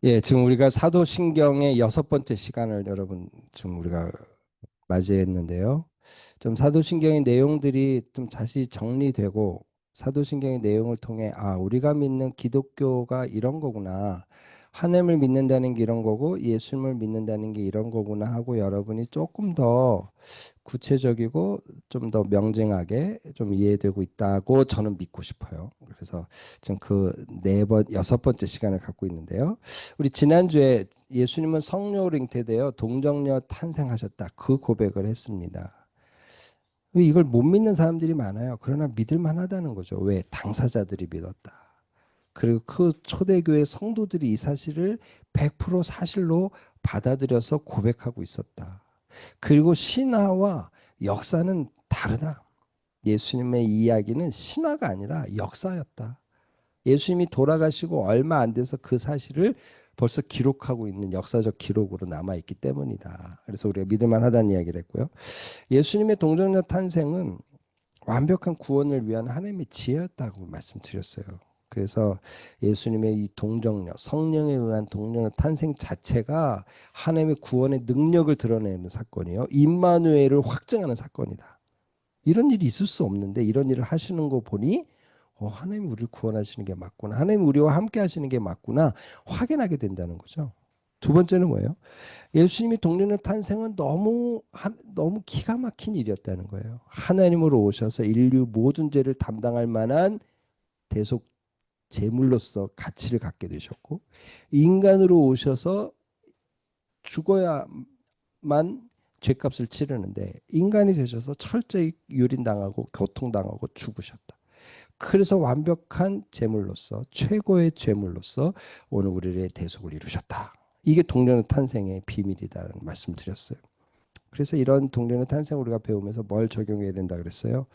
예, 지금 우리가 사도신경의 여섯 번째 시간을 여러분 좀 우리가 맞이했는데요. 좀 사도신경의 내용들이 좀 다시 정리되고 사도신경의 내용을 통해 우리가 믿는 기독교가 이런 거구나. 하나님을 믿는다는 게 이런 거고 예수님을 믿는다는 게 이런 거구나 하고 여러분이 조금 더 구체적이고 좀 더 명징하게 좀 이해되고 있다고 저는 믿고 싶어요. 그래서 지금 그 여섯 번째 시간을 갖고 있는데요. 우리 지난주에 예수님은 성령으로 잉태되어 동정녀 탄생하셨다. 그 고백을 했습니다. 이걸 못 믿는 사람들이 많아요. 그러나 믿을 만하다는 거죠. 왜? 당사자들이 믿었다. 그리고 그 초대교회 성도들이 이 사실을 100% 사실로 받아들여서 고백하고 있었다. 그리고 신화와 역사는 다르다. 예수님의 이야기는 신화가 아니라 역사였다. 예수님이 돌아가시고 얼마 안 돼서 그 사실을 벌써 기록하고 있는 역사적 기록으로 남아있기 때문이다. 그래서 우리가 믿을만하다는 이야기를 했고요. 예수님의 동정녀 탄생은 완벽한 구원을 위한 하나님의 지혜였다고 말씀드렸어요. 그래서 예수님의 이 동정녀, 성령에 의한 동정녀 탄생 자체가 하나님의 구원의 능력을 드러내는 사건이요. 임마누엘을 확증하는 사건이다. 이런 일이 있을 수 없는데 이런 일을 하시는 거 보니 하나님이 우리를 구원하시는 게 맞구나. 하나님이 우리와 함께 하시는 게 맞구나. 확인하게 된다는 거죠. 두 번째는 뭐예요? 예수님이 동정녀 탄생은 너무 기가 막힌 일이었다는 거예요. 하나님으로 오셔서 인류 모든 죄를 담당할 만한 대속 제물로서 가치를 갖게 되셨고 인간으로 오셔서 죽어야만 죄값을 치르는데 인간이 되셔서 철저히 유린당하고 고통당하고 죽으셨다. 그래서 완벽한 제물로서 최고의 제물로서 오늘 우리의 대속을 이루셨다. 이게 동정녀 탄생의 비밀이다라는 말씀 드렸어요. 그래서 이런 동정녀 탄생 우리가 배우면서 뭘 적용해야 된다 그랬어요?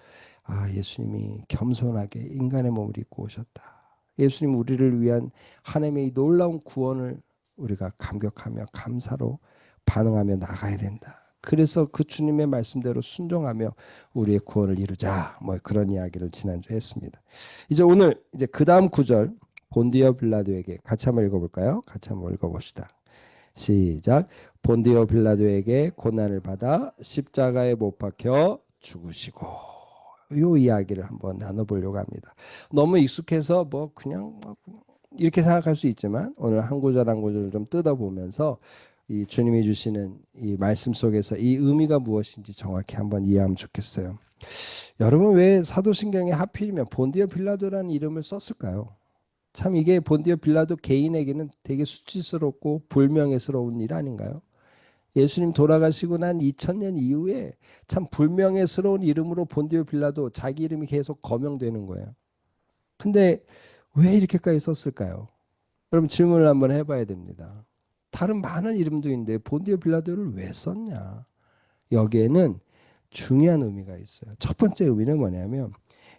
예수님이 겸손하게 인간의 몸을 입고 오셨다. 예수님 우리를 위한 하나님의 이 놀라운 구원을 우리가 감격하며 감사로 반응하며 나가야 된다. 그래서 그 주님의 말씀대로 순종하며 우리의 구원을 이루자. 뭐 그런 이야기를 지난주에 했습니다. 이제 오늘 이제 그 다음 구절 본디오 빌라도에게 같이 한번 읽어볼까요? 같이 한번 읽어봅시다. 시작. 본디오 빌라도에게 고난을 받아 십자가에 못 박혀 죽으시고 이 이야기를 한번 나눠보려고 합니다. 너무 익숙해서 그냥 이렇게 생각할 수 있지만 오늘 한 구절 한 구절을 좀 뜯어보면서 이 주님이 주시는 이 말씀 속에서 이 의미가 무엇인지 정확히 한번 이해하면 좋겠어요. 여러분 왜 사도신경에 하필이면 본디오 빌라도라는 이름을 썼을까요? 참 이게 본디오 빌라도 개인에게는 되게 수치스럽고 불명예스러운 일 아닌가요? 예수님 돌아가시고 난 2000년 이후에 참 불명예스러운 이름으로 본디오 빌라도 자기 이름이 계속 거명되는 거예요. 근데 왜 이렇게까지 썼을까요? 여러분 질문을 한번 해봐야 됩니다. 다른 많은 이름도 있는데 본디오 빌라도를 왜 썼냐? 여기에는 중요한 의미가 있어요. 첫 번째 의미는 뭐냐면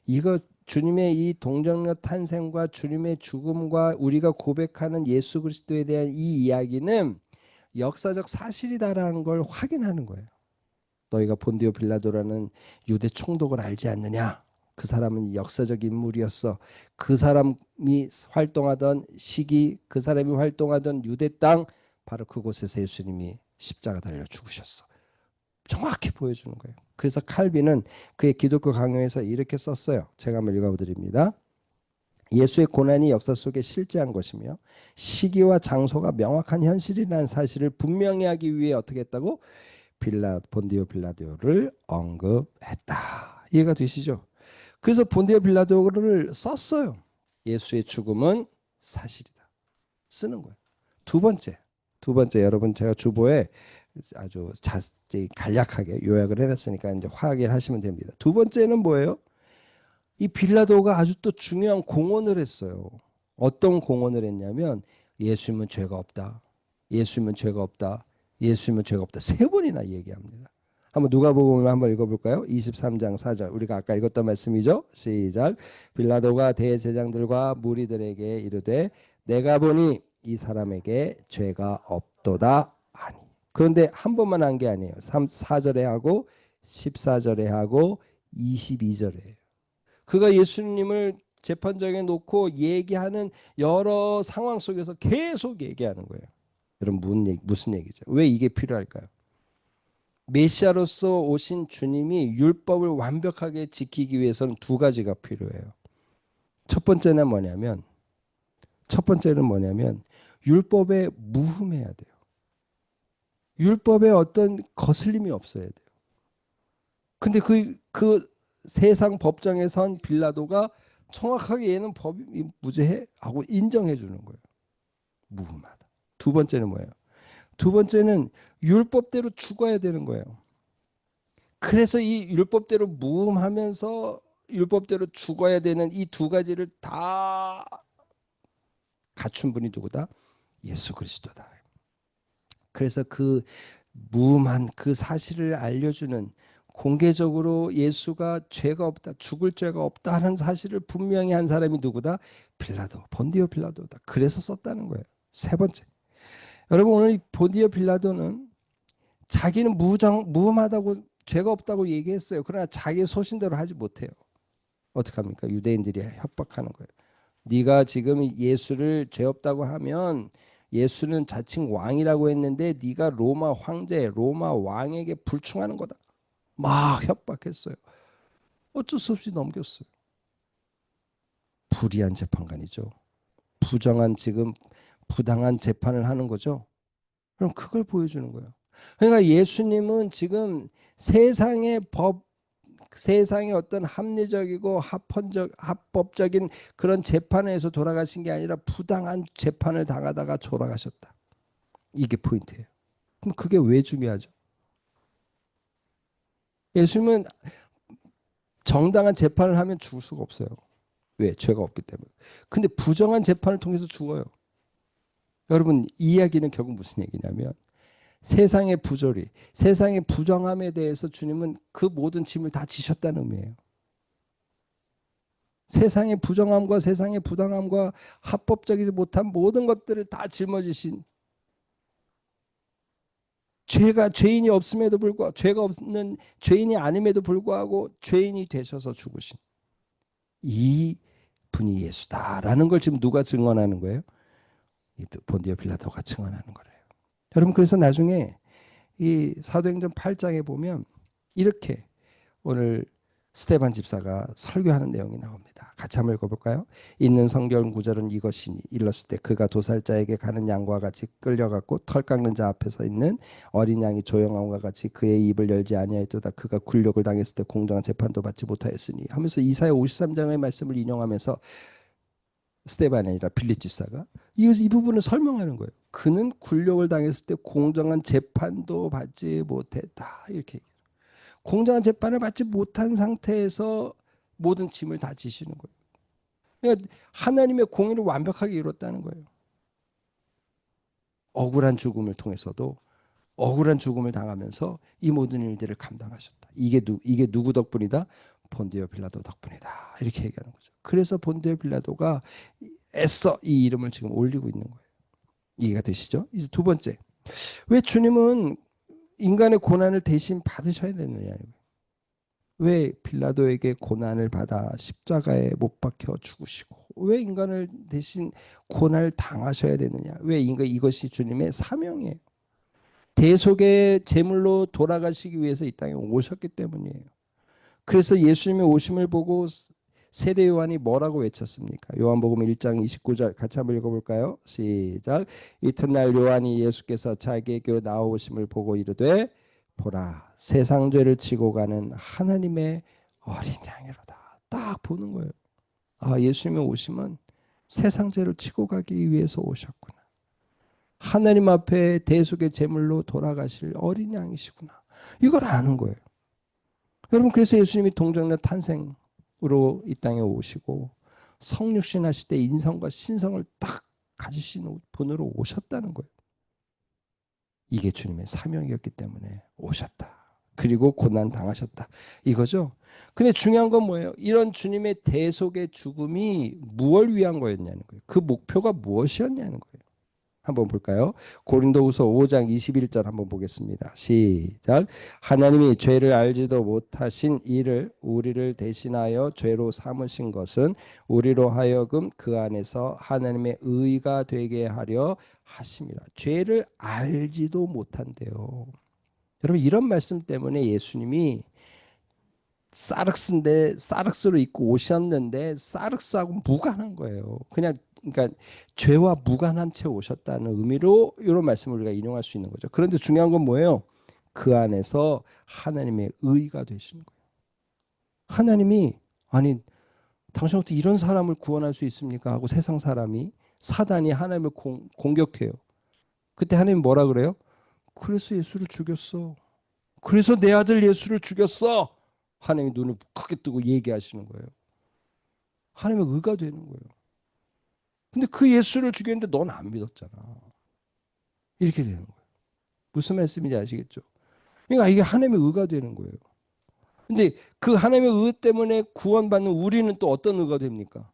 이거 주님의 이 동정녀 탄생과 주님의 죽음과 우리가 고백하는 예수 그리스도에 대한 이 이야기는 역사적 사실이다라는 걸 확인하는 거예요. 너희가 본디오 빌라도라는 유대 총독을 알지 않느냐? 그 사람은 역사적 인물이었어. 그 사람이 활동하던 시기, 그 사람이 활동하던 유대 땅, 바로 그곳에서 예수님이 십자가 달려 죽으셨어. 정확히 보여주는 거예요. 그래서 칼빈은 그의 기독교 강요에서 이렇게 썼어요. 제가 한번 읽어드립니다. 예수의 고난이 역사 속에 실제한 것이며 시기와 장소가 명확한 현실이라는 사실을 분명히 하기 위해 어떻게 했다고? 본디오 빌라도를 언급했다. 이해가 되시죠? 그래서 본디오 빌라도를 썼어요. 예수의 죽음은 사실이다. 쓰는 거예요. 두 번째 여러분 제가 주보에 아주 자세히 간략하게 요약을 해놨으니까 이제 확인하시면 됩니다. 두 번째는 뭐예요? 이 빌라도가 아주 또 중요한 공언을 했어요. 어떤 공언을 했냐면 예수님은 죄가 없다. 예수님은 죄가 없다. 예수님은 죄가 없다. 세 번이나 얘기합니다. 한번 누가복음을 한번 읽어볼까요? 23장 4절 우리가 아까 읽었던 말씀이죠. 시작. 빌라도가 대제장들과 무리들에게 이르되 내가 보니 이 사람에게 죄가 없도다 하니. 그런데 한 번만 한 게 아니에요. 4절에 하고 14절에 하고 22절에 그가 예수님을 재판정에 놓고 얘기하는 여러 상황 속에서 계속 얘기하는 거예요. 여러분 무슨 얘기죠? 왜 이게 필요할까요? 메시아로서 오신 주님이 율법을 완벽하게 지키기 위해서는 두 가지가 필요해요. 첫 번째는 뭐냐면 율법에 무흠해야 돼요. 율법에 어떤 거슬림이 없어야 돼요. 근데 그 세상 법정에 선 빌라도가 정확하게 얘는 법이 무죄해 하고 인정해 주는 거예요. 무흠하다. 두 번째는 뭐예요? 두 번째는 율법대로 죽어야 되는 거예요. 그래서 이 율법대로 무흠하면서 율법대로 죽어야 되는 이 두 가지를 다 갖춘 분이 누구다? 예수 그리스도다. 그래서 그 무음한 그 사실을 알려주는, 공개적으로 예수가 죄가 없다, 죽을 죄가 없다는 사실을 분명히 한 사람이 누구다? 빌라도, 본디오 빌라도다. 그래서 썼다는 거예요. 세 번째, 여러분 오늘 이 본디오 빌라도는 자기는 무음하다고 죄가 없다고 얘기했어요. 그러나 자기 소신대로 하지 못해요. 어떡합니까? 유대인들이 협박하는 거예요. 네가 지금 예수를 죄 없다고 하면 예수는 자칭 왕이라고 했는데 네가 로마 황제, 로마 왕에게 불충하는 거다. 막 협박했어요. 어쩔 수 없이 넘겼어요. 불의한 재판관이죠. 지금 부당한 재판을 하는 거죠. 그럼 그걸 보여주는 거예요. 그러니까 예수님은 지금 세상의 법, 세상의 어떤 합리적이고 합법적인 그런 재판에서 돌아가신 게 아니라 부당한 재판을 당하다가 돌아가셨다. 이게 포인트예요. 그럼 그게 왜 중요하죠? 예수님은 정당한 재판을 하면 죽을 수가 없어요. 왜? 죄가 없기 때문에. 근데 부정한 재판을 통해서 죽어요. 여러분, 이 이야기는 결국 무슨 얘기냐면 세상의 부조리, 세상의 부정함에 대해서 주님은 그 모든 짐을 다 지셨다는 의미예요. 세상의 부정함과 세상의 부당함과 합법적이지 못한 모든 것들을 다 짊어지신, 죄인이 없음에도 불구하고, 죄가 없는 죄인이 아님에도 불구하고 죄인이 되셔서 죽으신 이 분이 예수다라는 걸 지금 누가 증언하는 거예요? 본디오 빌라도가 증언하는 거래요. 여러분, 그래서 나중에 이 사도행전 8장에 보면 이렇게 오늘 스데반 집사가 설교하는 내용이 나옵니다. 같이 한번 읽어볼까요? 있는 성경 구절은 이것이니 일렀을 때 그가 도살자에게 가는 양과 같이 끌려갔고 털 깎는 자 앞에 서 있는 어린 양이 조용함과 같이 그의 입을 열지 아니하였도다. 그가 굴욕을 당했을 때 공정한 재판도 받지 못하였으니 하면서 이사야 53장의 말씀을 인용하면서 스데반이 아니라 빌립 집사가 이 부분을 설명하는 거예요. 그는 굴욕을 당했을 때 공정한 재판도 받지 못했다. 이렇게 공정한 재판을 받지 못한 상태에서 모든 짐을 다 지시는 거예요. 그러니까 하나님의 공의를 완벽하게 이뤘다는 거예요. 억울한 죽음을 통해서도 억울한 죽음을 당하면서 이 모든 일들을 감당하셨다. 이게 누구 덕분이다? 본디오 빌라도 덕분이다. 이렇게 얘기하는 거죠. 그래서 본디오 빌라도가 애써 이 이름을 지금 올리고 있는 거예요. 이해가 되시죠? 이제 두 번째, 왜 주님은 인간의 고난을 대신 받으셔야 되느냐? 왜 빌라도에게 고난을 받아 십자가에 못 박혀 죽으시고 왜 인간을 대신 고난을 당하셔야 되느냐? 왜 이것이 주님의 사명이에요. 대속의 제물로 돌아가시기 위해서 이 땅에 오셨기 때문이에요. 그래서 예수님의 오심을 보고 세례 요한이 뭐라고 외쳤습니까? 요한복음 1장 29절 같이 한번 읽어볼까요? 시작. 이튿날 요한이 예수께서 자기에게 나오심을 보고 이르되 보라 세상 죄를 지고 가는 하나님의 어린 양이로다. 딱 보는 거예요. 아, 예수님의 오심은 세상 죄를 지고 가기 위해서 오셨구나. 하나님 앞에 대속의 제물로 돌아가실 어린 양이시구나. 이걸 아는 거예요. 여러분, 그래서 예수님이 동정녀 탄생으로 이 땅에 오시고 성육신 하실 때 인성과 신성을 딱 가지신 분으로 오셨다는 거예요. 이게 주님의 사명이었기 때문에 오셨다. 그리고 고난 당하셨다. 이거죠. 근데 중요한 건 뭐예요? 이런 주님의 대속의 죽음이 무엇을 위한 거였냐는 거예요. 그 목표가 무엇이었냐는 거예요. 한번 볼까요? 고린도후서 5장 21절 한번 보겠습니다. 시작. 하나님이 죄를 알지도 못하신 이를 우리를 대신하여 죄로 삼으신 것은 우리로 하여금 그 안에서 하나님의 의가 되게 하려 하심이라. 죄를 알지도 못한대요. 여러분 이런 말씀 때문에 예수님이 사륵스인데 사륵스로 입고 오셨는데 사륵스하고 무관한 거예요. 그냥 그러니까 죄와 무관한 채 오셨다는 의미로 이런 말씀을 우리가 인용할 수 있는 거죠. 그런데 중요한 건 뭐예요? 그 안에서 하나님의 의가 되시는 거예요. 하나님이 아니 당신 어떻게 이런 사람을 구원할 수 있습니까? 하고 세상 사람이 사단이 하나님을 공격해요. 그때 하나님 뭐라 그래요? 그래서 예수를 죽였어. 그래서 내 아들 예수를 죽였어. 하나님이 눈을 크게 뜨고 얘기하시는 거예요. 하나님의 의가 되는 거예요. 근데 그 예수를 죽였는데 넌 안 믿었잖아. 이렇게 되는 거예요. 무슨 말씀인지 아시겠죠? 그러니까 이게 하나님의 의가 되는 거예요. 근데 그 하나님의 의 때문에 구원받는 우리는 또 어떤 의가 됩니까?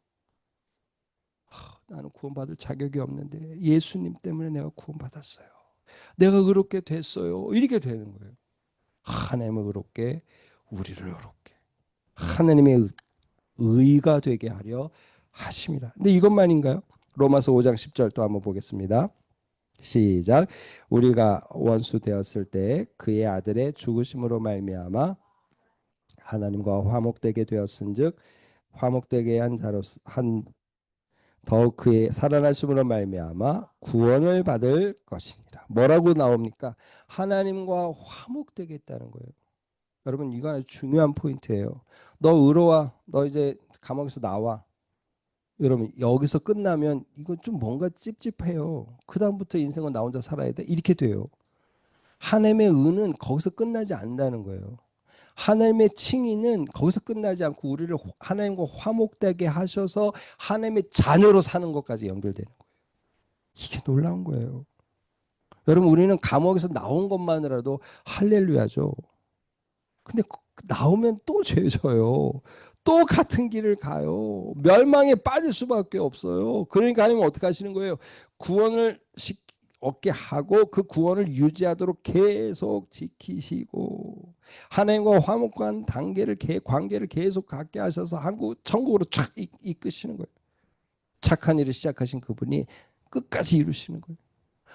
나는 구원받을 자격이 없는데 예수님 때문에 내가 구원받았어요. 내가 의롭게 됐어요. 이렇게 되는 거예요. 하나님을 의롭게, 우리를 의롭게. 하나님의 의가 되게 하려 하심이라. 근데 이것만인가요? 로마서 5장 10절 또 한번 보겠습니다. 시작. 우리가 원수 되었을 때 그의 아들의 죽으심으로 말미암아 하나님과 화목되게 되었은즉 화목되게 한 자로서 한 더욱 그의 살아나심으로 말미암아 구원을 받을 것이니라. 뭐라고 나옵니까? 하나님과 화목되겠다는 거예요. 여러분 이거 아주 중요한 포인트예요. 너 의로와. 너 이제 감옥에서 나와. 여러분 여기서 끝나면 이거 좀 뭔가 찝찝해요. 그 다음부터 인생은 나 혼자 살아야 돼. 이렇게 돼요. 하나님의 의는 거기서 끝나지 않는다는 거예요. 하나님의 칭의는 거기서 끝나지 않고 우리를 하나님과 화목되게 하셔서 하나님의 자녀로 사는 것까지 연결되는 거예요. 이게 놀라운 거예요. 여러분 우리는 감옥에서 나온 것만으로도 할렐루야죠. 근데 나오면 또 죄져요. 또 같은 길을 가요. 멸망에 빠질 수밖에 없어요. 그러니까 하나님은 어떻게 하시는 거예요? 구원을 얻게 하고 그 구원을 유지하도록 계속 지키시고 하나님과 화목한 관계를 계속 갖게 하셔서 천국으로 쫙 이끄시는 거예요. 착한 일을 시작하신 그분이 끝까지 이루시는 거예요.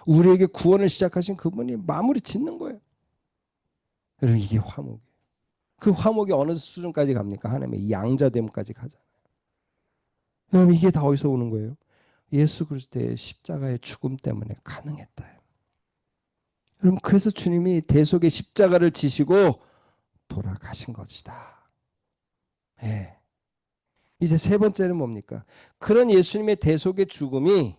우리에게 구원을 시작하신 그분이 마무리 짓는 거예요. 여러분 이게 화목이에요. 그 화목이 어느 수준까지 갑니까? 하나님의 양자됨까지 가잖아요. 여러분 이게 다 어디서 오는 거예요? 예수 그리스도의 십자가의 죽음 때문에 가능했다. 여러분 그래서 주님이 대속의 십자가를 지시고 돌아가신 것이다. 예. 이제 세 번째는 뭡니까? 그런 예수님의 대속의 죽음이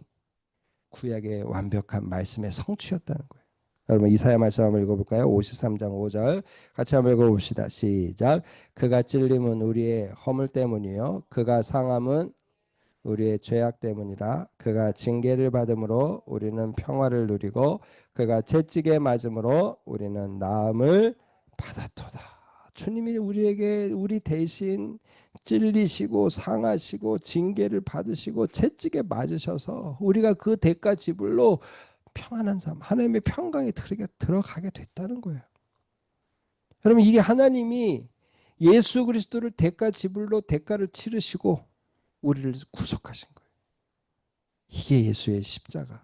구약의 완벽한 말씀의 성취였다는 거예요. 여러분 이사야 말씀 한번 읽어볼까요? 53장 5절 같이 한번 읽어봅시다. 시작. 그가 찔림은 우리의 허물 때문이요 그가 상함은 우리의 죄악 때문이라. 그가 징계를 받음으로 우리는 평화를 누리고 그가 채찍에 맞음으로 우리는 나음을 받았도다. 주님이 우리에게 우리 대신 찔리시고 상하시고 징계를 받으시고 채찍에 맞으셔서 우리가 그 대가 지불로 평안한 삶, 하나님의 평강에 들어가게 됐다는 거예요. 여러분 이게 하나님이 예수 그리스도를 대가 지불로 대가를 치르시고 우리를 구속하신 거예요. 이게 예수의 십자가.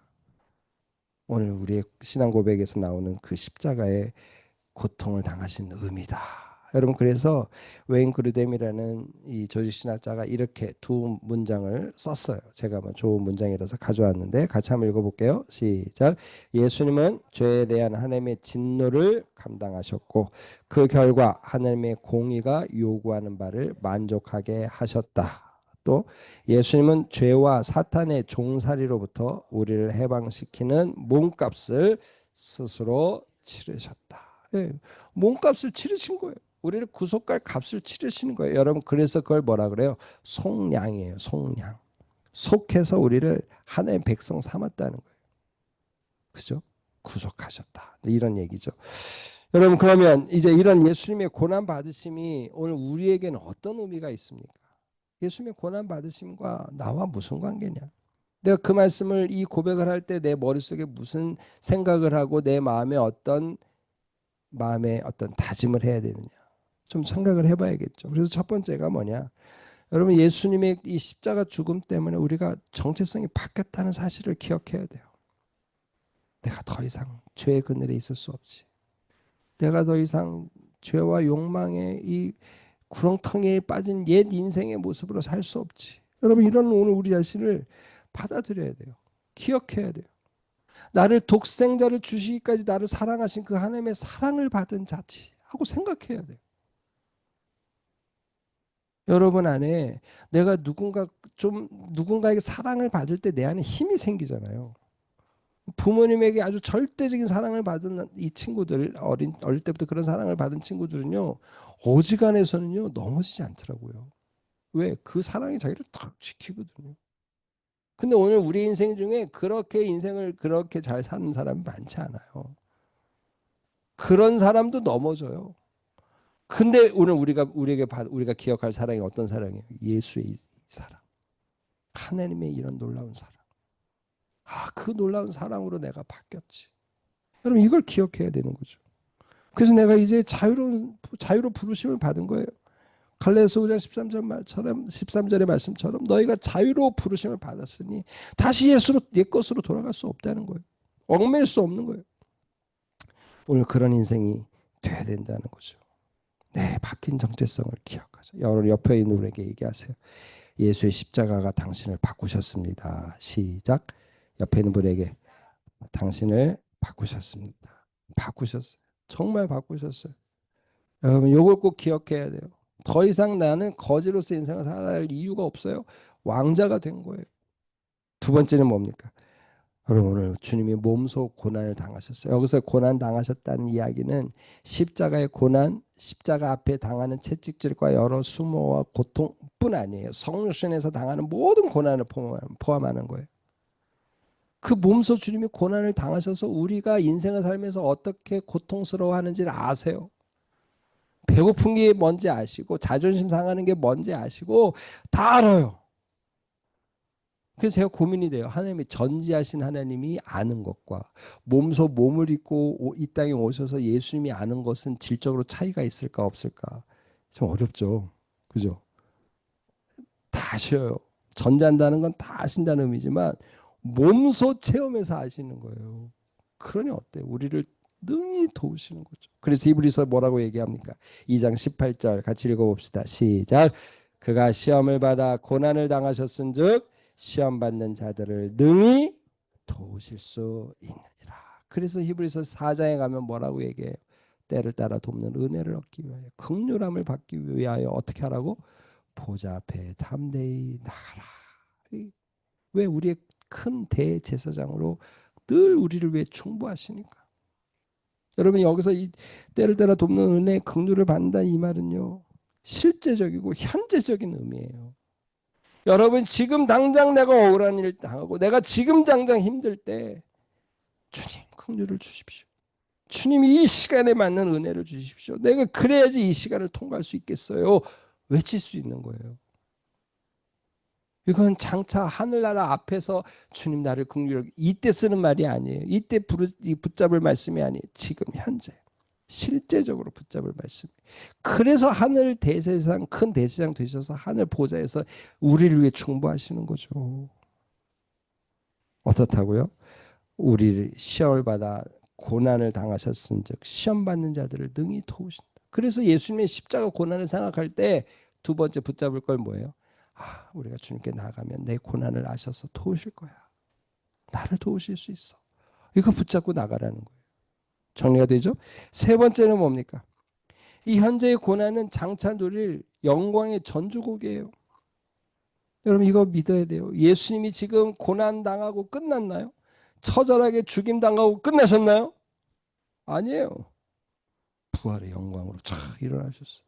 오늘 우리의 신앙 고백에서 나오는 그 십자가의 고통을 당하신 의미다. 여러분 그래서 웨인 그루뎀이라는 이 조지 신학자가 이렇게 두 문장을 썼어요. 제가 한번 좋은 문장이라서 가져왔는데 같이 한번 읽어볼게요. 시작. 예수님은 죄에 대한 하나님의 진노를 감당하셨고 그 결과 하나님의 공의가 요구하는 바를 만족하게 하셨다. 또 예수님은 죄와 사탄의 종살이로부터 우리를 해방시키는 몸값을 스스로 치르셨다. 네, 몸값을 치르신 거예요. 우리를 구속할 값을 치르시는 거예요. 여러분 그래서 그걸 뭐라 그래요? 속량이에요. 속량. 속해서 우리를 하나님의 백성 삼았다는 거예요. 그죠? 구속하셨다. 이런 얘기죠. 여러분 그러면 이제 이런 예수님의 고난 받으심이 오늘 우리에게는 어떤 의미가 있습니까? 예수님의 고난 받으심과 나와 무슨 관계냐? 내가 그 말씀을 이 고백을 할 때 내 머릿속에 무슨 생각을 하고 내 마음에 어떤 다짐을 해야 되느냐. 좀 생각을 해봐야겠죠. 그래서 첫 번째가 뭐냐. 여러분 예수님의 이 십자가 죽음 때문에 우리가 정체성이 바뀌었다는 사실을 기억해야 돼요. 내가 더 이상 죄의 그늘에 있을 수 없지. 내가 더 이상 죄와 욕망의 이 구렁텅이에 빠진 옛 인생의 모습으로 살 수 없지. 여러분 이런 오늘 우리 자신을 받아들여야 돼요. 기억해야 돼요. 나를 독생자를 주시기까지 나를 사랑하신 그 하나님의 사랑을 받은 자치 하고 생각해야 돼요. 여러분 안에 내가 누군가에게 사랑을 받을 때 내 안에 힘이 생기잖아요. 부모님에게 아주 절대적인 사랑을 받은 이 친구들, 어릴 때부터 그런 사랑을 받은 친구들은요, 어지간해서는요, 넘어지지 않더라고요. 왜? 그 사랑이 자기를 딱 지키거든요. 근데 오늘 우리 인생 중에 그렇게 인생을 그렇게 잘 사는 사람이 많지 않아요. 그런 사람도 넘어져요. 근데 오늘 우리가 기억할 사랑이 어떤 사랑이에요? 예수의 이 사랑. 하나님의 이런 놀라운 사랑. 그 놀라운 사랑으로 내가 바뀌었지. 여러분 이걸 기억해야 되는 거죠. 그래서 내가 이제 자유로 부르심을 받은 거예요. 갈라디아서 5장 13절의 말씀처럼 너희가 자유로 부르심을 받았으니 다시 옛 것으로 돌아갈 수 없다는 거예요. 얽매일 수 없는 거예요. 오늘 그런 인생이 돼야 된다는 거죠. 네, 바뀐 정체성을 기억하죠. 여러분 옆에 있는 분에게 얘기하세요. 예수의 십자가가 당신을 바꾸셨습니다. 시작. 옆에 있는 분에게 당신을 바꾸셨습니다. 바꾸셨어요. 정말 바꾸셨어요. 여러분 이걸 꼭 기억해야 돼요. 더 이상 나는 거지로서 인생을 살아갈 이유가 없어요. 왕자가 된 거예요. 두 번째는 뭡니까? 여러분 오늘 주님이 몸소 고난을 당하셨어요. 여기서 고난 당하셨다는 이야기는 십자가의 고난, 십자가 앞에 당하는 채찍질과 여러 수모와 고통뿐 아니에요. 성육신에서 당하는 모든 고난을 포함하는 거예요. 그 몸소 주님이 고난을 당하셔서 우리가 인생을 살면서 어떻게 고통스러워하는지를 아세요. 배고픈 게 뭔지 아시고 자존심 상하는 게 뭔지 아시고 다 알아요. 그래서 제가 고민이 돼요. 하나님이 전지하신 하나님이 아는 것과 몸소 몸을 입고 이 땅에 오셔서 예수님이 아는 것은 질적으로 차이가 있을까 없을까? 좀 어렵죠. 그죠? 다 아셔요. 전지한다는 건 다 아신다는 의미지만 몸소 체험해서 아시는 거예요. 그러니 어때요? 우리를 능히 도우시는 거죠. 그래서 히브리서 뭐라고 얘기합니까? 2장 18절 같이 읽어봅시다. 시작. 그가 시험을 받아 고난을 당하셨은즉 시험 받는 자들을 능히 도우실 수 있느니라. 그래서 히브리서 4장에 가면 뭐라고 얘기해요? 때를 따라 돕는 은혜를 얻기 위하여 긍휼함을 받기 위하여 어떻게 하라고? 보좌 앞에 담대히 나가라. 왜 우리의 큰 대제사장으로 늘 우리를 위해 충고하시니까. 여러분 여기서 이 때를 따라 돕는 은혜, 긍휼을 받는다는 이 말은요. 실제적이고 현재적인 의미예요. 여러분 지금 당장 내가 억울한 일을 당하고 내가 지금 당장 힘들 때 주님 긍휼을 주십시오. 주님이 이 시간에 맞는 은혜를 주십시오. 내가 그래야지 이 시간을 통과할 수 있겠어요. 외칠 수 있는 거예요. 이건 장차 하늘나라 앞에서 주님 나를 긍휼히 이때 쓰는 말이 아니에요. 이때 붙잡을 말씀이 아니에요. 지금 현재 실제적으로 붙잡을 말씀. 그래서 하늘 대제사장 큰 대제사장 되셔서 하늘 보좌에서 우리를 위해 충보하시는 거죠. 어떻다고요? 우리를 시험을 받아 고난을 당하셨은즉 시험 받는 자들을 능히 도우신다. 그래서 예수님의 십자가 고난을 생각할 때 두 번째 붙잡을 걸 뭐예요? 우리가 주님께 나아가면 내 고난을 아셔서 도우실 거야. 나를 도우실 수 있어. 이거 붙잡고 나가라는 거예요. 정리가 되죠? 세 번째는 뭡니까? 이 현재의 고난은 장차 누릴 영광의 전주곡이에요. 여러분 이거 믿어야 돼요. 예수님이 지금 고난 당하고 끝났나요? 처절하게 죽임 당하고 끝나셨나요? 아니에요. 부활의 영광으로 쫙 일어나셨어요.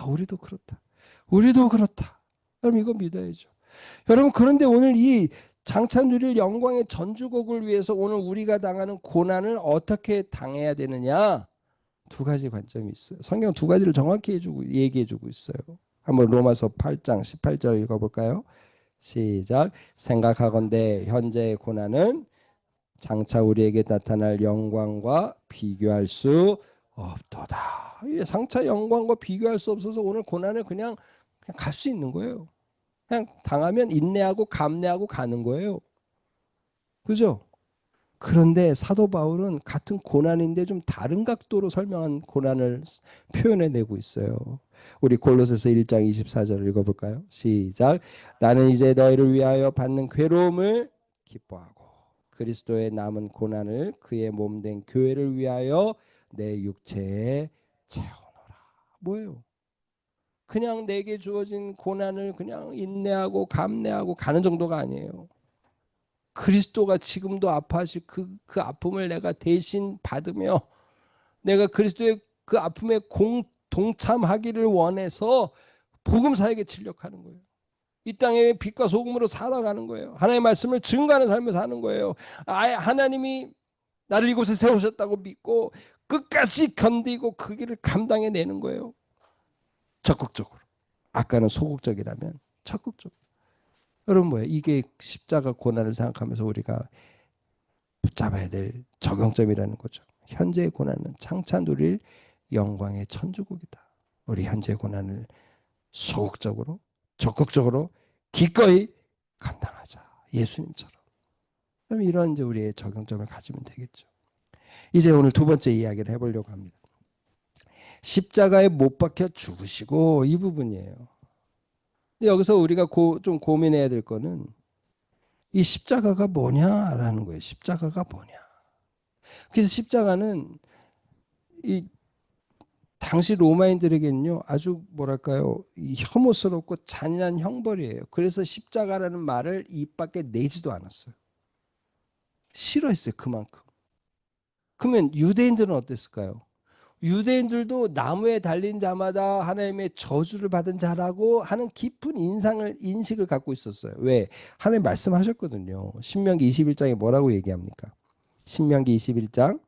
우리도 그렇다. 우리도 그렇다. 여러분 이거 믿어야죠. 여러분 그런데 오늘 이 장차 누릴 영광의 전주곡을 위해서 오늘 우리가 당하는 고난을 어떻게 당해야 되느냐? 두 가지 관점이 있어요. 성경 두 가지를 정확히 얘기해주고 있어요. 한번 로마서 8장 18절 읽어볼까요? 시작. 생각하건대 현재의 고난은 장차 우리에게 나타날 영광과 비교할 수 없도다. 이 장차 영광과 비교할 수 없어서 오늘 고난을 그냥 갈 수 있는 거예요. 그냥 당하면 인내하고 감내하고 가는 거예요. 그죠? 그런데 사도 바울은 같은 고난인데 좀 다른 각도로 설명한 고난을 표현해내고 있어요. 우리 골로새서 1장 24절을 읽어볼까요? 시작. 나는 이제 너희를 위하여 받는 괴로움을 기뻐하고 그리스도의 남은 고난을 그의 몸된 교회를 위하여 내 육체에 채워놓으라. 뭐예요? 그냥 내게 주어진 고난을 그냥 인내하고 감내하고 가는 정도가 아니에요. 그리스도가 지금도 아파하실 그 아픔을 내가 대신 받으며 내가 그리스도의 그 아픔에 동참하기를 원해서 복음사에게 진력하는 거예요. 이 땅에 빛과 소금으로 살아가는 거예요. 하나님의 말씀을 증거하는 삶을 사는 거예요. 하나님이 나를 이곳에 세우셨다고 믿고 끝까지 견디고 그 길을 감당해내는 거예요. 적극적으로. 아까는 소극적이라면 적극적으로. 여러분 뭐예요? 이게 십자가 고난을 생각하면서 우리가 붙잡아야 될 적용점이라는 거죠. 현재의 고난은 장차 누릴 영광의 천주국이다. 우리 현재의 고난을 소극적으로 적극적으로 기꺼이 감당하자. 예수님처럼. 그럼 이런 이제 우리의 적용점을 가지면 되겠죠. 이제 오늘 두 번째 이야기를 해보려고 합니다. 십자가에 못 박혀 죽으시고 이 부분이에요. 여기서 우리가 좀 고민해야 될 거는 이 십자가가 뭐냐라는 거예요. 십자가가 뭐냐. 그래서 십자가는 이 당시 로마인들에게는요 아주 뭐랄까요 이 혐오스럽고 잔인한 형벌이에요. 그래서 십자가라는 말을 입 밖에 내지도 않았어요. 싫어했어요 그만큼. 그러면 유대인들은 어땠을까요? 유대인들도 나무에 달린 자마다 하나님의 저주를 받은 자라고 하는 깊은 인식을 갖고 있었어요. 왜? 하나님 말씀하셨거든요. 신명기 21장에 뭐라고 얘기합니까? 신명기 21장,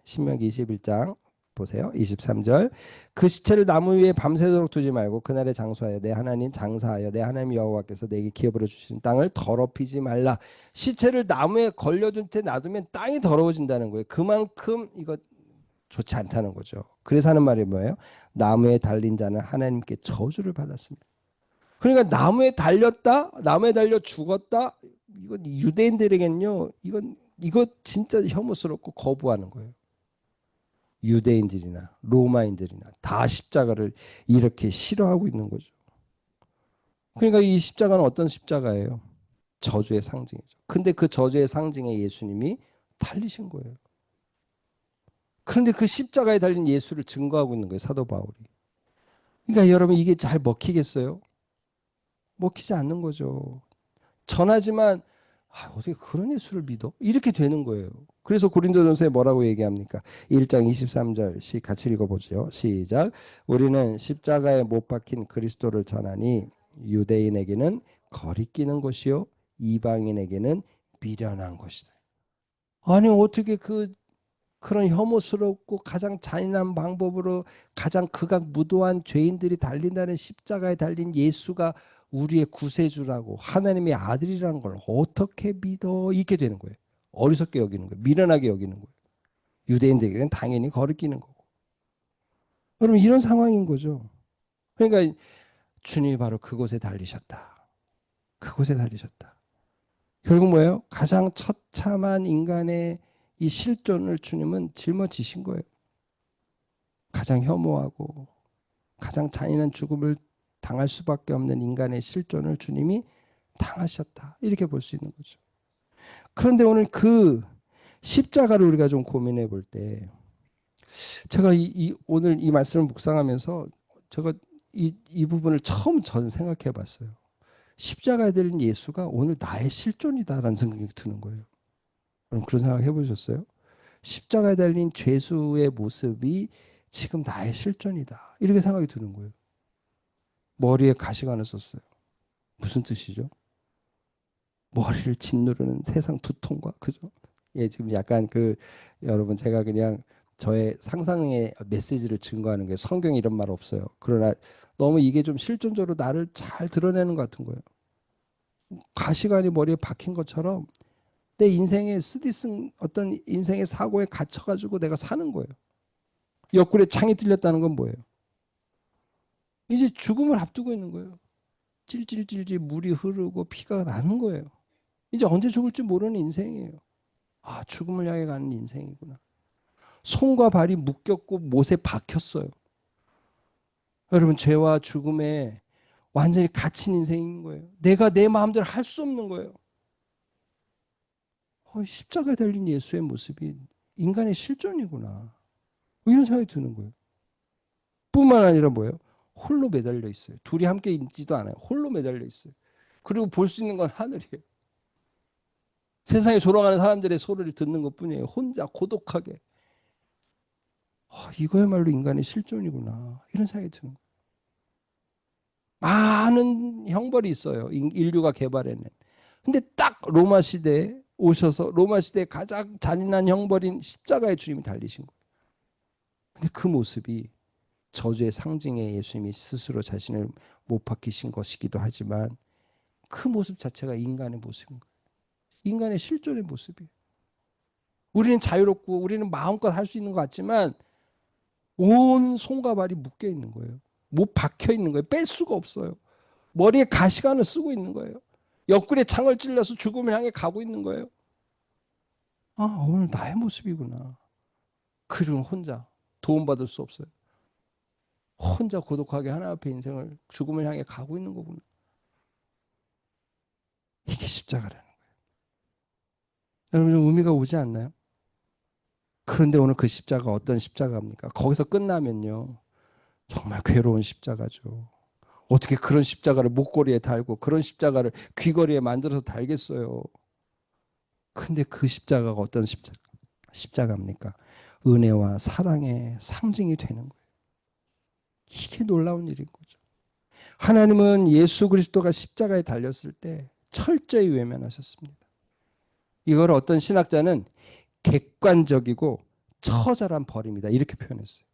신명기 21장 보세요. 23절. 그 시체를 나무 위에 밤새도록 두지 말고 그날에 장수하여 내 하나님 장사하여 내 하나님 여호와께서 내게 기업으로 주신 땅을 더럽히지 말라. 시체를 나무에 걸려둔 채 놔두면 땅이 더러워진다는 거예요. 그만큼 이거 좋지 않다는 거죠. 그래서 하는 말이 뭐예요? 나무에 달린 자는 하나님께 저주를 받았습니다. 그러니까 나무에 달렸다, 나무에 달려 죽었다. 이건 유대인들에겐요, 이거 진짜 혐오스럽고 거부하는 거예요. 유대인들이나 로마인들이나 다 십자가를 이렇게 싫어하고 있는 거죠. 그러니까 이 십자가는 어떤 십자가예요? 저주의 상징이죠. 근데 그 저주의 상징에 예수님이 달리신 거예요. 그런데 그 십자가에 달린 예수를 증거하고 있는 거예요, 사도 바울이. 그러니까 여러분 이게 잘 먹히겠어요? 먹히지 않는 거죠. 전하지만 어떻게 그런 예수를 믿어? 이렇게 되는 거예요. 그래서 고린도전서에 뭐라고 얘기합니까? 1장 23절 같이 읽어보죠. 시작. 우리는 십자가에 못 박힌 그리스도를 전하니 유대인에게는 거리끼는 것이요 이방인에게는 미련한 것이다. 아니 어떻게 그런 혐오스럽고 가장 잔인한 방법으로 가장 극악무도한 죄인들이 달린다는 십자가에 달린 예수가 우리의 구세주라고 하나님의 아들이라는 걸 어떻게 믿어? 이렇게 되는 거예요. 어리석게 여기는 거예요. 미련하게 여기는 거예요. 유대인들에게는 당연히 거리끼는 거고. 여러분 이런 상황인 거죠. 그러니까 주님이 바로 그곳에 달리셨다. 그곳에 달리셨다. 결국 뭐예요? 가장 처참한 인간의 이 실존을 주님은 짊어지신 거예요. 가장 혐오하고 가장 잔인한 죽음을 당할 수밖에 없는 인간의 실존을 주님이 당하셨다. 이렇게 볼 수 있는 거죠. 그런데 오늘 그 십자가를 우리가 좀 고민해 볼 때 제가 오늘 이 말씀을 묵상하면서 제가 이 부분을 처음 저는 생각해 봤어요. 십자가에 달린 예수가 오늘 나의 실존이다라는 생각이 드는 거예요. 그럼 그런 생각 해보셨어요? 십자가에 달린 죄수의 모습이 지금 나의 실존이다. 이렇게 생각이 드는 거예요. 머리에 가시관을 썼어요. 무슨 뜻이죠? 머리를 짓누르는 세상 두통과 그죠? 예, 지금 약간 여러분 제가 그냥 저의 상상의 메시지를 증거하는 게 성경에 이런 말 없어요. 그러나 너무 이게 좀 실존적으로 나를 잘 드러내는 것 같은 거예요. 가시관이 머리에 박힌 것처럼 내 인생의 쓰디쓴 어떤 인생의 사고에 갇혀가지고 내가 사는 거예요. 옆구리에 창이 뚫렸다는 건 뭐예요? 이제 죽음을 앞두고 있는 거예요. 찔찔찔찔 물이 흐르고 피가 나는 거예요. 이제 언제 죽을지 모르는 인생이에요. 아, 죽음을 향해 가는 인생이구나. 손과 발이 묶였고 못에 박혔어요. 여러분, 죄와 죽음에 완전히 갇힌 인생인 거예요. 내가 내 마음대로 할 수 없는 거예요. 십자가에 달린 예수의 모습이 인간의 실존이구나. 이런 생각이 드는 거예요. 뿐만 아니라 뭐예요? 홀로 매달려 있어요. 둘이 함께 있지도 않아요. 홀로 매달려 있어요. 그리고 볼 수 있는 건 하늘이에요. 세상에 돌아가는 사람들의 소리를 듣는 것뿐이에요. 혼자 고독하게. 이거야말로 인간의 실존이구나. 이런 생각이 드는 거예요. 많은 형벌이 있어요. 인류가 개발해낸. 근데 딱 로마 시대에 오셔서 로마 시대에 가장 잔인한 형벌인 십자가에 주님이 달리신 거예요. 근데 그 모습이 저주의 상징에 예수님이 스스로 자신을 못 박히신 것이기도 하지만 그 모습 자체가 인간의 모습인 거예요. 인간의 실존의 모습이에요. 우리는 자유롭고 우리는 마음껏 할 수 있는 것 같지만 온 손과 발이 묶여 있는 거예요. 못 박혀 있는 거예요. 뺄 수가 없어요. 머리에 가시관을 쓰고 있는 거예요. 옆구리에 창을 찔러서 죽음을 향해 가고 있는 거예요. 오늘 나의 모습이구나. 그리고 혼자 도움받을 수 없어요. 혼자 고독하게 하나 앞에 인생을 죽음을 향해 가고 있는 거구나. 이게 십자가라는 거예요. 여러분, 좀 의미가 오지 않나요? 그런데 오늘 그 십자가 어떤 십자가입니까? 거기서 끝나면요, 정말 괴로운 십자가죠. 어떻게 그런 십자가를 목걸이에 달고 그런 십자가를 귀걸이에 만들어서 달겠어요. 근데 그 십자가가 어떤 십자가입니까? 은혜와 사랑의 상징이 되는 거예요. 이게 놀라운 일인 거죠. 하나님은 예수 그리스도가 십자가에 달렸을 때 철저히 외면하셨습니다. 이걸 어떤 신학자는 객관적이고 처절한 벌입니다. 이렇게 표현했어요.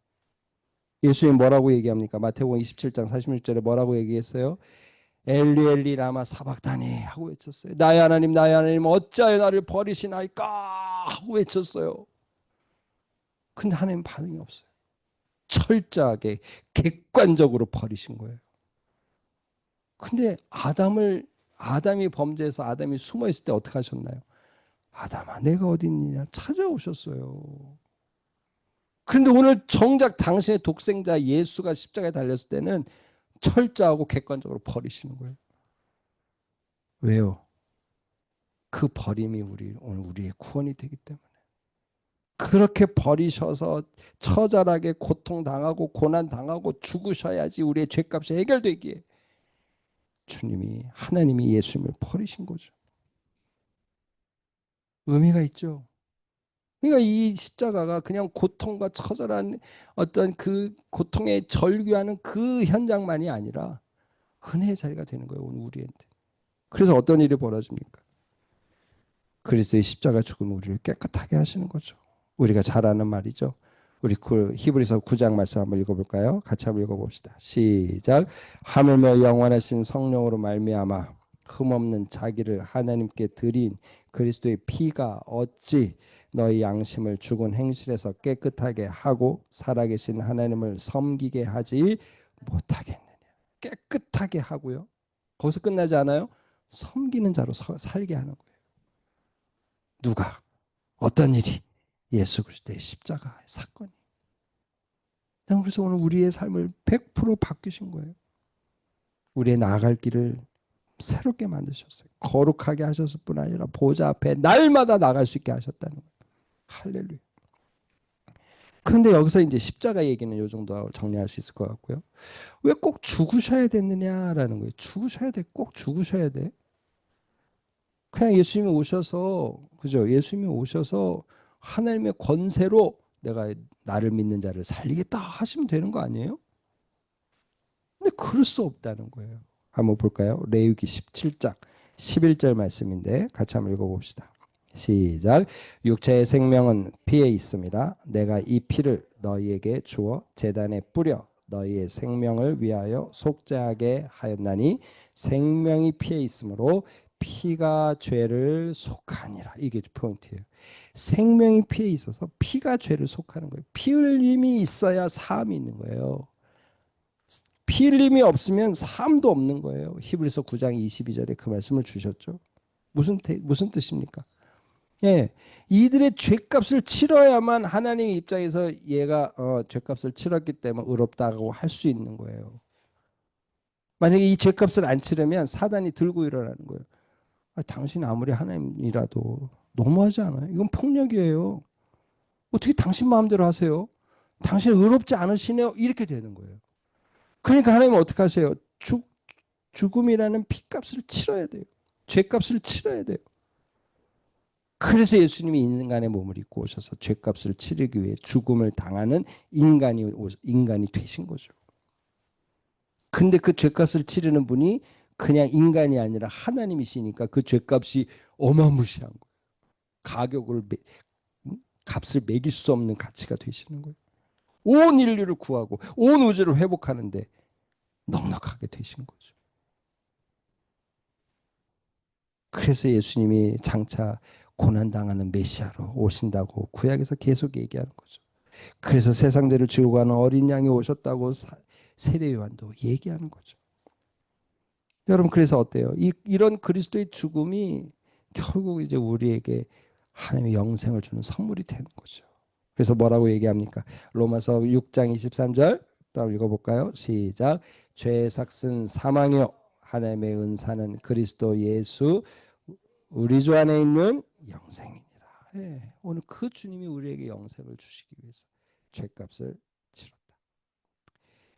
예수님 뭐라고 얘기합니까? 마태복음 27장 46절에 뭐라고 얘기했어요? 엘리 엘리 라마 사박다니 하고 외쳤어요. 나의 하나님 어찌하여 나를 버리시나이까 하고 외쳤어요. 근데 하나님 반응이 없어요. 철저하게 객관적으로 버리신 거예요. 근데 아담이 범죄해서 아담이 숨어 있을 때 어떻게 하셨나요? 아담아, 내가 어디 있느냐 찾아오셨어요. 그런데 오늘 정작 당신의 독생자 예수가 십자가에 달렸을 때는 철저하고 객관적으로 버리시는 거예요. 왜요? 그 버림이 오늘 우리의 구원이 되기 때문에. 그렇게 버리셔서 처절하게 고통당하고 고난당하고 죽으셔야지 우리의 죄값이 해결되기에 하나님이 예수님을 버리신 거죠. 의미가 있죠. 그러니까 이 십자가가 그냥 고통과 처절한 어떤 그 고통에 절규하는 그 현장만이 아니라 은혜의 자리가 되는 거예요, 오늘 우리한테. 그래서 어떤 일이 벌어집니까? 그리스도의 십자가 죽음은 우리를 깨끗하게 하시는 거죠. 우리가 잘 아는 말이죠. 우리 히브리서 9장 말씀 한번 읽어볼까요? 같이 한번 읽어봅시다. 시작. 하물며 영원하신 성령으로 말미암아 흠없는 자기를 하나님께 드린 그리스도의 피가 어찌 너희 양심을 죽은 행실에서 깨끗하게 하고 살아계신 하나님을 섬기게 하지 못하겠느냐. 깨끗하게 하고요. 거기서 끝나지 않아요. 섬기는 자로 살게 하는 거예요. 누가? 어떤 일이? 예수 그리스도의 십자가의 사건이. 그래서 오늘 우리의 삶을 100% 바뀌신 거예요. 우리의 나아갈 길을 새롭게 만드셨어요. 거룩하게 하셨을 뿐 아니라 보좌 앞에 날마다 나갈 수 있게 하셨다는 거예요. 할렐루야. 그런데 여기서 이제 십자가 얘기는 이 정도 정리할 수 있을 것 같고요. 왜 꼭 죽으셔야 됐느냐라는 거예요. 죽으셔야 돼. 꼭 죽으셔야 돼. 그냥 예수님이 오셔서, 그죠? 예수님이 오셔서 하나님의 권세로 내가 나를 믿는 자를 살리겠다 하시면 되는 거 아니에요? 근데 그럴 수 없다는 거예요. 한번 볼까요? 레위기 17장 11절 말씀인데 같이 한번 읽어봅시다. 시작. 육체의 생명은 피에 있습니다. 내가 이 피를 너희에게 주어 제단에 뿌려 너희의 생명을 위하여 속죄하게 하였나니 생명이 피에 있으므로 피가 죄를 속하니라. 이게 포인트예요. 생명이 피에 있어서 피가 죄를 속하는 거예요. 피 흘림이 있어야 사함이 있는 거예요. 피 흘림이 없으면 사함도 없는 거예요. 히브리서 9장 22절에 그 말씀을 주셨죠. 무슨 뜻입니까? 예, 이들의 죄값을 치러야만 하나님의 입장에서 얘가 죄값을 치렀기 때문에 의롭다고 할 수 있는 거예요. 만약에 이 죄값을 안 치르면 사단이 들고 일어나는 거예요. 당신 아무리 하나님이라도 너무하지 않아요? 이건 폭력이에요. 어떻게 당신 마음대로 하세요? 당신 의롭지 않으시네요? 이렇게 되는 거예요. 그러니까 하나님은 어떻게 하세요? 죽음이라는 피값을 치러야 돼요. 죄값을 치러야 돼요. 그래서 예수님이 인간의 몸을 입고 오셔서 죄값을 치르기 위해 죽음을 당하는 인간이 되신 거죠. 근데 그 죄값을 치르는 분이 그냥 인간이 아니라 하나님이시니까 그 죄값이 어마무시한 거예요. 값을 매길 수 없는 가치가 되시는 거예요. 온 인류를 구하고 온 우주를 회복하는데 넉넉하게 되신 거죠. 그래서 예수님이 장차 고난당하는 메시아로 오신다고 구약에서 계속 얘기하는 거죠. 그래서 세상 죄를 지고 가는 어린 양이 오셨다고 세례 요한도 얘기하는 거죠. 여러분 그래서 어때요? 이런 그리스도의 죽음이 결국 이제 우리에게 하나님의 영생을 주는 선물이 되는 거죠. 그래서 뭐라고 얘기합니까? 로마서 6장 23절 다음 읽어볼까요? 시작. 죄의 삭은 사망이요 하나님의 은사는 그리스도 예수 우리 주 안에 있는 영생이니라. 예, 오늘 그 주님이 우리에게 영생을 주시기 위해서 죄값을 치렀다.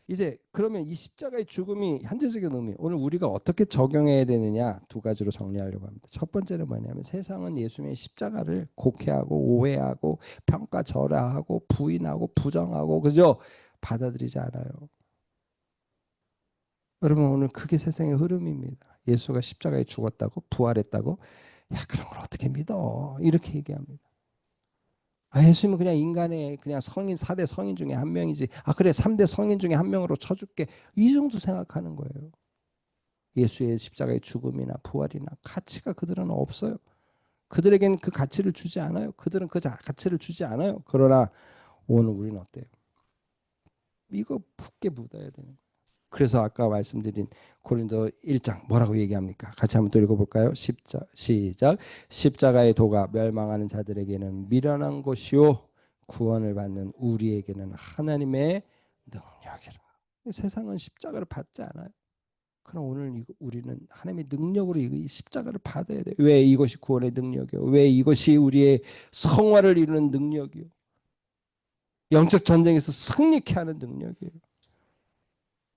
이제 그러면 이 십자가의 죽음이 현재적인 의미, 오늘 우리가 어떻게 적용해야 되느냐 두 가지로 정리하려고 합니다. 첫 번째는 뭐냐면 세상은 예수님의 십자가를 곡해하고 오해하고 평가절하하고 부인하고 부정하고 그죠? 받아들이지 않아요. 여러분 오늘 그게 세상의 흐름입니다. 예수가 십자가에 죽었다고 부활했다고 야 그런 걸 어떻게 믿어? 이렇게 얘기합니다. 예수님은 그냥 인간의 그냥 성인 4대 성인 중에 한 명이지. 그래 3대 성인 중에 한 명으로 쳐줄게. 이 정도 생각하는 거예요. 예수의 십자가의 죽음이나 부활이나 가치가 그들은 없어요. 그들에겐 그 가치를 주지 않아요. 그들은 그 가치를 주지 않아요. 그러나 오늘 우리는 어때요? 이거 굳게 묻어야 되는 거예요. 그래서 아까 말씀드린 고린도 1장 뭐라고 얘기합니까? 같이 한번 또 읽어볼까요? 시작. 십자가의 도가 멸망하는 자들에게는 미련한 것이요 구원을 받는 우리에게는 하나님의 능력이라. 세상은 십자가를 받지 않아요. 그럼 오늘 우리는 하나님의 능력으로 이 십자가를 받아야 돼요. 왜 이것이 구원의 능력이요? 왜 이것이 우리의 성화를 이루는 능력이요? 영적 전쟁에서 승리케 하는 능력이에요.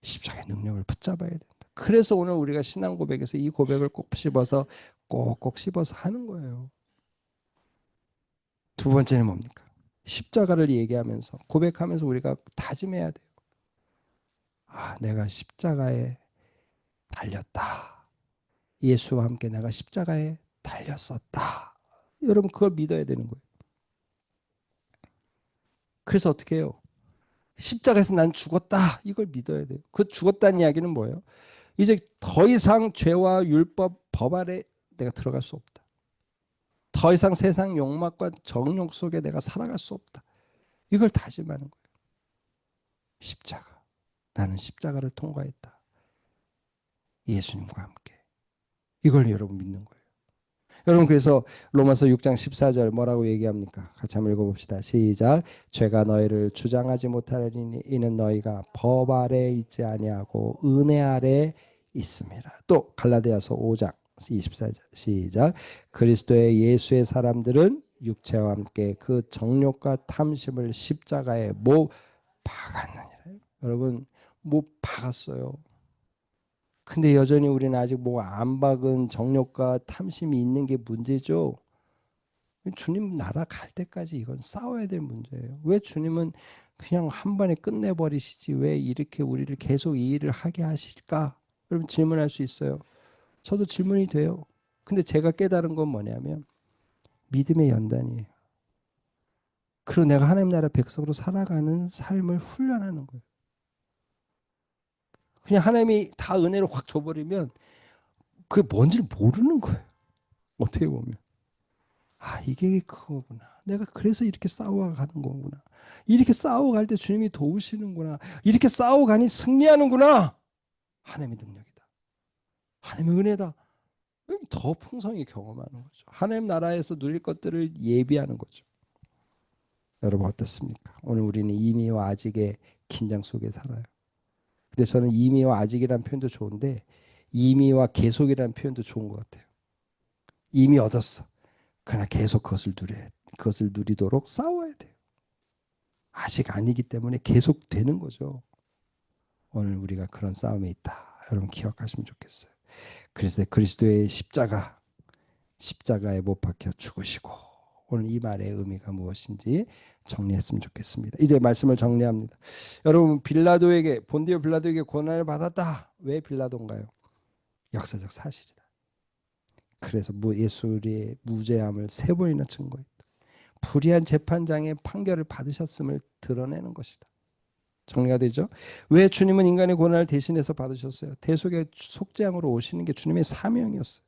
십자가의 능력을 붙잡아야 된다. 그래서 오늘 우리가 신앙 고백에서 이 고백을 꼭 씹어서 꼭꼭 씹어서 하는 거예요. 두 번째는 뭡니까? 십자가를 얘기하면서 고백하면서 우리가 다짐해야 돼요. 내가 십자가에 달렸다. 예수와 함께 내가 십자가에 달렸었다. 여러분 그걸 믿어야 되는 거예요. 그래서 어떻게 해요? 십자가에서 난 죽었다. 이걸 믿어야 돼요. 그 죽었다는 이야기는 뭐예요? 이제 더 이상 죄와 율법, 법 아래 내가 들어갈 수 없다. 더 이상 세상 욕망과 정욕 속에 내가 살아갈 수 없다. 이걸 다짐하는 거예요. 십자가. 나는 십자가를 통과했다. 예수님과 함께. 이걸 여러분 믿는 거예요. 여러분 그래서 로마서 6장 14절 뭐라고 얘기합니까? 같이 한번 읽어봅시다. 시작. 죄가 너희를 주장하지 못하리니 이는 너희가 법 아래 있지 아니하고 은혜 아래 있음이라. 또 갈라디아서 5장 24절 시작. 그리스도의 예수의 사람들은 육체와 함께 그 정욕과 탐심을 십자가에 못 박았느니라. 여러분 못 박았어요. 근데 여전히 우리는 아직 뭐 안 박은 정욕과 탐심이 있는 게 문제죠. 주님 나라 갈 때까지 이건 싸워야 될 문제예요. 왜 주님은 그냥 한 번에 끝내버리시지 왜 이렇게 우리를 계속 이 일을 하게 하실까? 여러분 질문할 수 있어요. 저도 질문이 돼요. 근데 제가 깨달은 건 뭐냐면 믿음의 연단이에요. 그리고 내가 하나님 나라 백성으로 살아가는 삶을 훈련하는 거예요. 그냥 하나님이 다 은혜로 확 줘버리면 그게 뭔지를 모르는 거예요. 어떻게 보면. 아, 이게 그거구나. 내가 그래서 이렇게 싸워가는 거구나. 이렇게 싸워갈 때 주님이 도우시는구나. 이렇게 싸워가니 승리하는구나. 하나님의 능력이다. 하나님의 은혜다. 더 풍성히 경험하는 거죠. 하나님 나라에서 누릴 것들을 예비하는 거죠. 여러분 어떻습니까? 오늘 우리는 이미와 아직의 긴장 속에 살아요. 근데 저는 이미와 아직이라는 표현도 좋은데 이미와 계속이라는 표현도 좋은 것 같아요. 이미 얻었어. 그러나 계속 그것을 누리도록 싸워야 돼요. 아직 아니기 때문에 계속 되는 거죠. 오늘 우리가 그런 싸움에 있다. 여러분 기억하시면 좋겠어요. 그래서 그리스도의 십자가에 못 박혀 죽으시고 오늘 이 말의 의미가 무엇인지 정리했으면 좋겠습니다. 이제 말씀을 정리합니다. 여러분 본디오 빌라도에게 고난을 받았다. 왜 빌라도인가요? 역사적 사실이다. 그래서 예수의 무죄함을 3번이나 증거했다. 불의한 재판장의 판결을 받으셨음을 드러내는 것이다. 정리가 되죠? 왜 주님은 인간의 고난을 대신해서 받으셨어요? 대속의 속죄양으로 오시는 게 주님의 사명이었어요.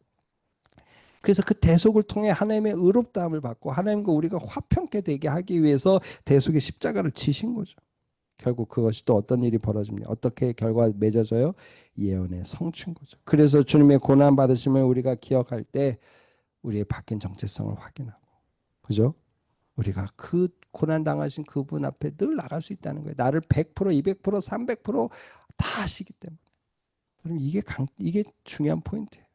그래서 그 대속을 통해 하나님의 의롭다함을 받고 하나님과 우리가 화평케 되게 하기 위해서 대속의 십자가를 지신 거죠. 결국 그것이 또 어떤 일이 벌어집니까? 어떻게 결과가 맺어져요? 예언의 성취인 거죠. 그래서 주님의 고난 받으심을 우리가 기억할 때 우리의 바뀐 정체성을 확인하고, 그죠? 우리가 그 고난 당하신 그분 앞에 늘 나갈 수 있다는 거예요. 나를 100%, 200%, 300%다 하시기 때문에. 그럼 이게 중요한 포인트예요.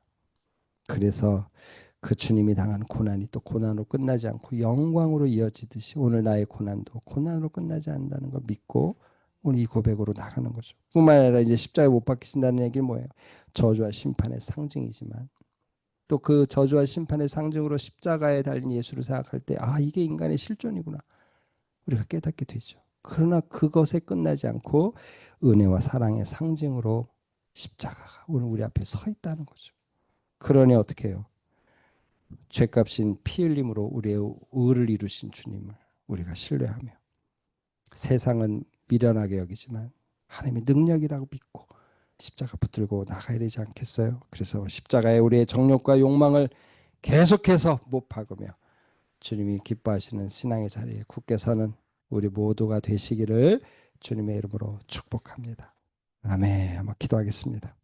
그래서 그 주님이 당한 고난이 또 고난으로 끝나지 않고 영광으로 이어지듯이 오늘 나의 고난도 고난으로 끝나지 않는다는 걸 믿고 오늘 이 고백으로 나가는 거죠. 뿐만 아니라 이제 십자가에 못 박히신다는 얘기는 뭐예요? 저주와 심판의 상징이지만 또 그 저주와 심판의 상징으로 십자가에 달린 예수를 생각할 때 아, 이게 인간의 실존이구나. 우리가 깨닫게 되죠. 그러나 그것에 끝나지 않고 은혜와 사랑의 상징으로 십자가가 오늘 우리 앞에 서 있다는 거죠. 그러니 어떻게 해요? 죄값인 피 흘림으로 우리의 의를 이루신 주님을 우리가 신뢰하며 세상은 미련하게 여기지만 하나님의 능력이라고 믿고 십자가 붙들고 나가야 되지 않겠어요? 그래서 십자가에 우리의 정욕과 욕망을 계속해서 못 박으며 주님이 기뻐하시는 신앙의 자리에 굳게 서는 우리 모두가 되시기를 주님의 이름으로 축복합니다. 아멘. 한번 기도하겠습니다.